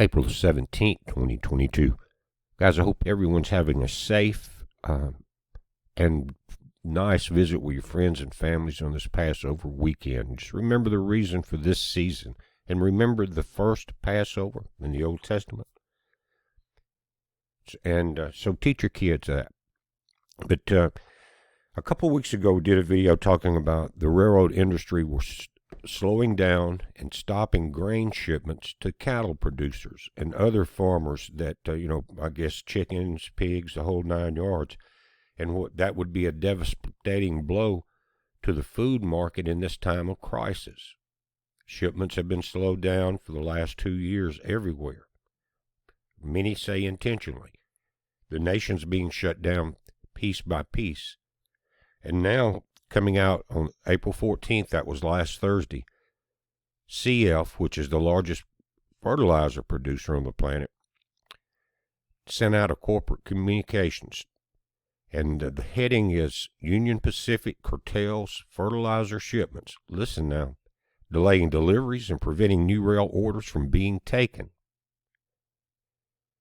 April 17th, 2022. Guys, I hope everyone's having a safe and nice visit with your friends and families on this Passover weekend. Just remember the reason for this season, and remember the first Passover in the Old Testament. And so teach your kids that. But a couple weeks ago, we did a video talking about the railroad industry was slowing down and stopping grain shipments to cattle producers and other farmers that, I guess chickens, pigs, the whole 9 yards. And that would be a devastating blow to the food market in this time of crisis. Shipments have been slowed down for the last 2 years everywhere. Many say intentionally. The nation's being shut down piece by piece. And now, coming out on April 14th, that was last Thursday, CF, which is the largest fertilizer producer on the planet, sent out a corporate communications. And the heading is Union Pacific curtails fertilizer shipments. Listen now. Delaying deliveries and preventing new rail orders from being taken.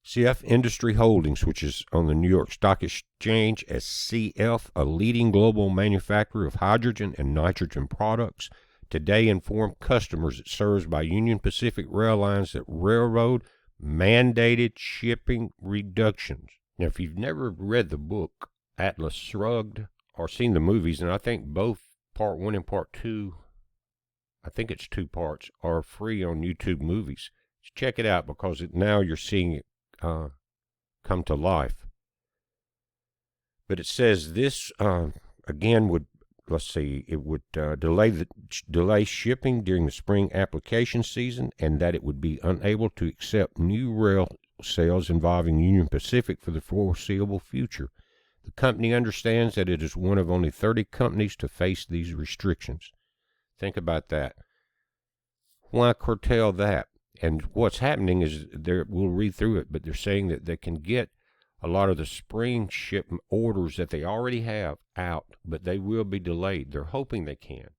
CF Industry Holdings, which is on the New York Stock Exchange as CF, a leading global manufacturer of hydrogen and nitrogen products, today informed customers it serves by Union Pacific Rail Lines that railroad mandated shipping reductions. Now, if you've never read the book Atlas Shrugged or seen the movies, and I think both part 1 and part 2, I think it's 2 parts, are free on YouTube Movies. Just check it out because now you're seeing it come to life. But it says this again would, it would delay shipping during the spring application season, and that it would be unable to accept new rail sales involving Union Pacific for the foreseeable future. The company understands that it is one of only 30 companies to face these restrictions. Think about that. Why curtail that? And what's happening is, we'll read through it, but they're saying that they can get a lot of the spring shipment orders that they already have out, but they will be delayed. They're hoping they can.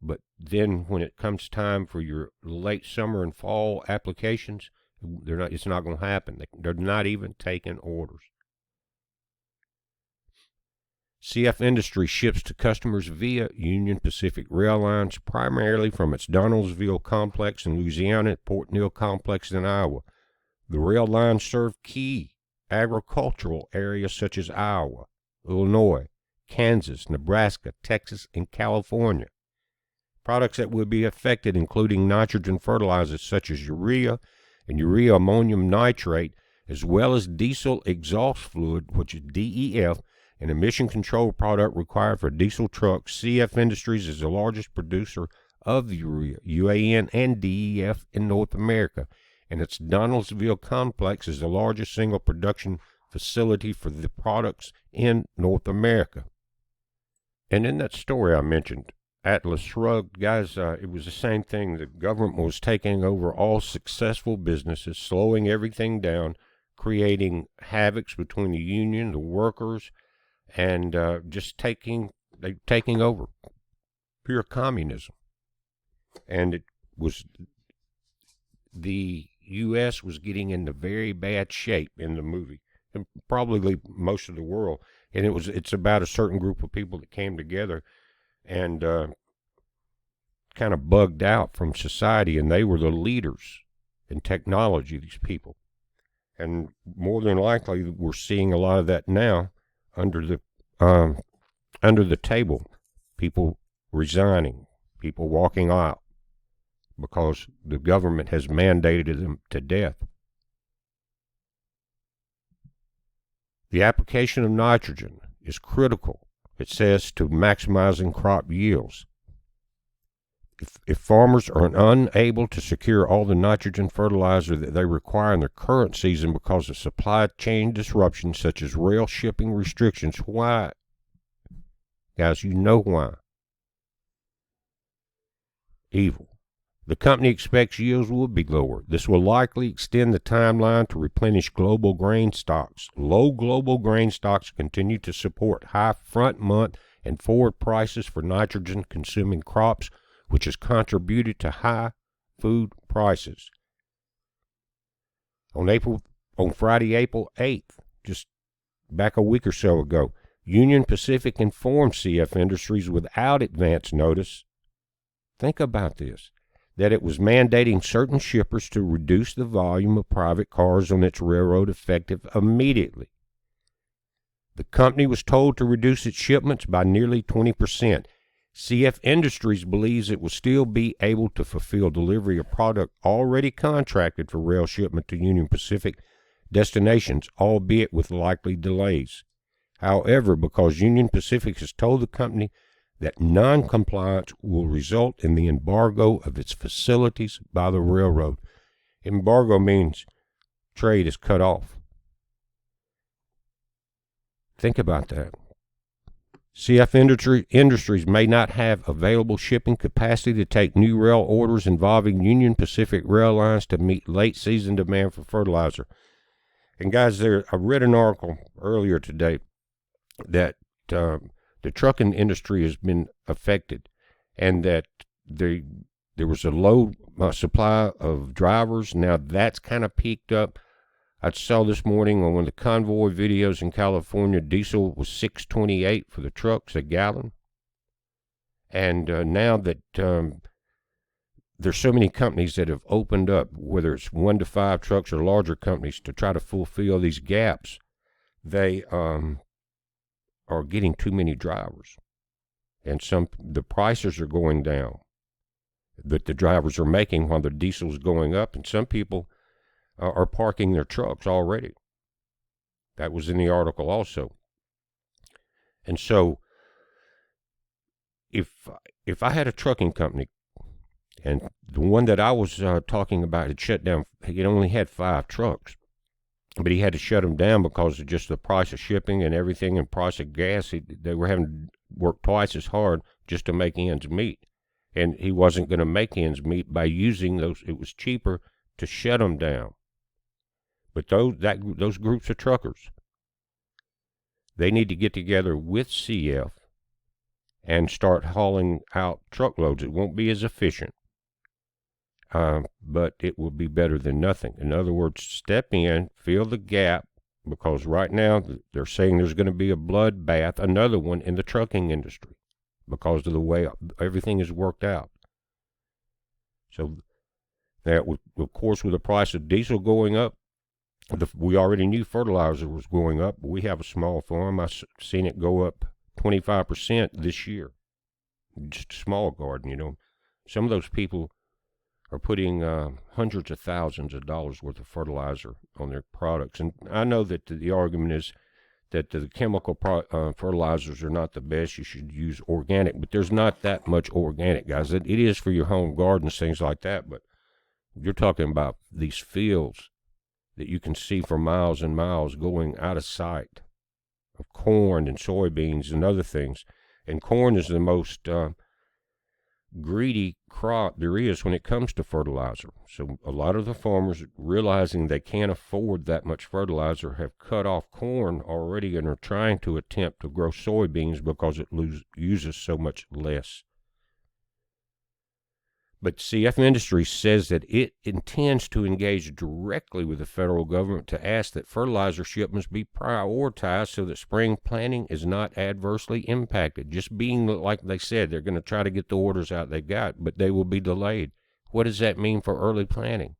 But then when it comes time for your late summer and fall applications, it's not going to happen. They're not even taking orders. CF Industry ships to customers via Union Pacific Rail Lines, primarily from its Donaldsonville complex in Louisiana and Port Neal complex in Iowa. The rail lines serve key agricultural areas such as Iowa, Illinois, Kansas, Nebraska, Texas, and California. Products that would be affected including nitrogen fertilizers such as urea and urea ammonium nitrate, as well as diesel exhaust fluid, which is DEF, an emission control product required for diesel trucks. CF Industries is the largest producer of urea, UAN, and DEF in North America, and its Donaldsonville complex is the largest single production facility for the products in North America. And in that story I mentioned, Atlas Shrugged, guys, it was the same thing. The government was taking over all successful businesses, slowing everything down, creating havocs between the union, the workers, and just taking over. Pure communism. And it was, the U.S. was getting into very bad shape in the movie, and probably most of the world. And it's about a certain group of people that came together and kind of bugged out from society, and they were the leaders in technology, these people. And more than likely, we're seeing a lot of that now under the table. People resigning, people walking out because the government has mandated them to death. The application of nitrogen is critical, it says, to maximizing crop yields. If farmers are unable to secure all the nitrogen fertilizer that they require in the current season because of supply chain disruptions such as rail shipping restrictions, why? Guys, you know why. Evil. The company expects yields will be lower. This will likely extend the timeline to replenish global grain stocks. Low global grain stocks continue to support high front month and forward prices for nitrogen-consuming crops, which has contributed to high food prices. On Friday, April 8th, just back a week or so ago, Union Pacific informed CF Industries without advance notice, think about this, that it was mandating certain shippers to reduce the volume of private cars on its railroad effective immediately. The company was told to reduce its shipments by nearly 20%. CF Industries believes it will still be able to fulfill delivery of product already contracted for rail shipment to Union Pacific destinations, albeit with likely delays. However, because Union Pacific has told the company that non-compliance will result in the embargo of its facilities by the railroad. Embargo means trade is cut off. Think about that. CF Industries may not have available shipping capacity to take new rail orders involving Union Pacific rail lines to meet late season demand for fertilizer. And guys, I read an article earlier today that the trucking industry has been affected, and that there was a low supply of drivers. Now that's kind of peaked up. I saw this morning on one of the convoy videos in California, diesel was $6.28 for the trucks a gallon. And now that there's so many companies that have opened up, whether it's 1 to 5 trucks or larger companies, to try to fulfill these gaps, they are getting too many drivers. And the prices are going down that the drivers are making while the diesel is going up, and some people are parking their trucks already. That was in the article also. And so if I had a trucking company, and the one that I was talking about had shut down, he only had 5 trucks, but he had to shut them down because of just the price of shipping and everything, and price of gas. They were having to work twice as hard just to make ends meet. And he wasn't going to make ends meet by using those. It was cheaper to shut them down. But those groups of truckers, they need to get together with CF and start hauling out truckloads. It won't be as efficient, but it will be better than nothing. In other words, step in, fill the gap, because right now they're saying there's going to be a bloodbath, another one in the trucking industry, because of the way everything is worked out. So that, of course, with the price of diesel going up, we already knew fertilizer was going up. We have a small farm. I've seen it go up 25% this year. Just a small garden, Some of those people are putting hundreds of thousands of dollars worth of fertilizer on their products. And I know that the argument is that the chemical fertilizers are not the best. You should use organic. But there's not that much organic, guys. It is for your home gardens, things like that. But you're talking about these fields that you can see for miles and miles going out of sight, of corn and soybeans and other things. And corn is the most greedy crop there is when it comes to fertilizer. So a lot of the farmers, realizing they can't afford that much fertilizer, have cut off corn already and are trying to attempt to grow soybeans because it uses so much less. But CF Industries says that it intends to engage directly with the federal government to ask that fertilizer shipments be prioritized so that spring planting is not adversely impacted. Just being like they said, they're going to try to get the orders out they got, but they will be delayed. What does that mean for early planting?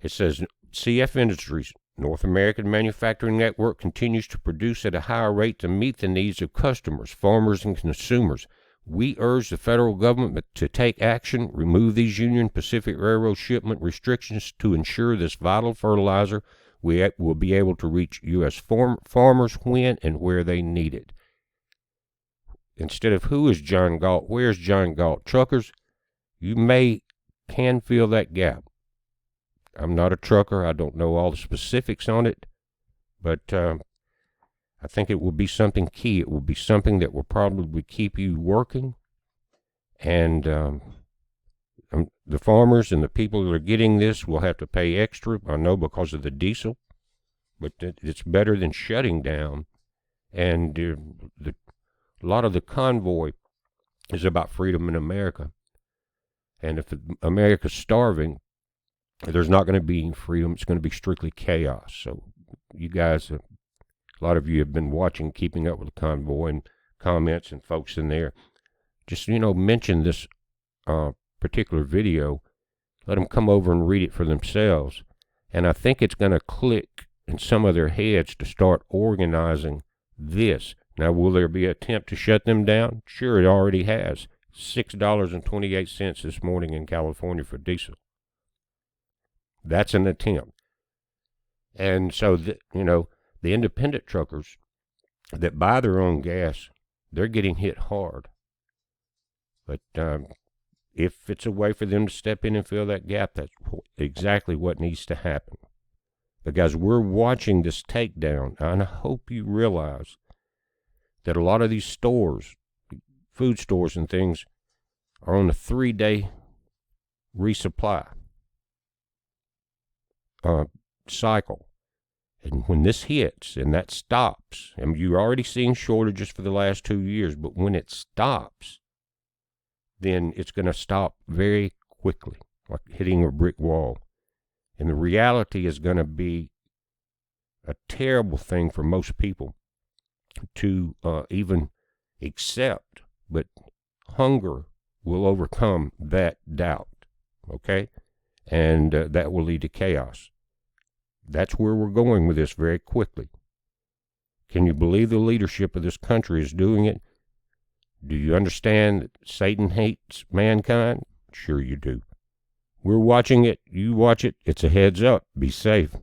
It says CF Industries, North American Manufacturing Network, continues to produce at a higher rate to meet the needs of customers, farmers, and consumers. We urge the federal government to take action, remove these Union Pacific Railroad shipment restrictions to ensure this vital fertilizer will be able to reach U.S. farmers when and where they need it. Instead of who is John Galt, where's John Galt? Truckers, you can fill that gap. I'm not a trucker. I don't know all the specifics on it, but I think it will be something key. It will be something that will probably keep you working. And the farmers and the people that are getting this will have to pay extra, I know, because of the diesel. But it's better than shutting down. And a lot of the convoy is about freedom in America. And if America's starving, there's not going to be freedom. It's going to be strictly chaos. So you guys, a lot of you have been watching, keeping up with the convoy, and comments and folks in there. Just, mention this particular video. Let them come over and read it for themselves. And I think it's going to click in some of their heads to start organizing this. Now, will there be an attempt to shut them down? Sure, it already has. $6.28 this morning in California for diesel. That's an attempt. And so, the independent truckers that buy their own gas, they're getting hit hard. But if it's a way for them to step in and fill that gap, that's exactly what needs to happen. But guys, we're watching this takedown, and I hope you realize that a lot of these stores, food stores and things, are on a 3-day resupply cycle. And when this hits and that stops, and you're already seeing shortages for the last 2 years, but when it stops, then it's going to stop very quickly, like hitting a brick wall. And the reality is going to be a terrible thing for most people to even accept, but hunger will overcome that doubt, okay? And that will lead to chaos. That's where we're going with this very quickly. Can you believe the leadership of this country is doing it? Do you understand that Satan hates mankind? Sure you do. We're watching it. You watch it. It's a heads up. Be safe.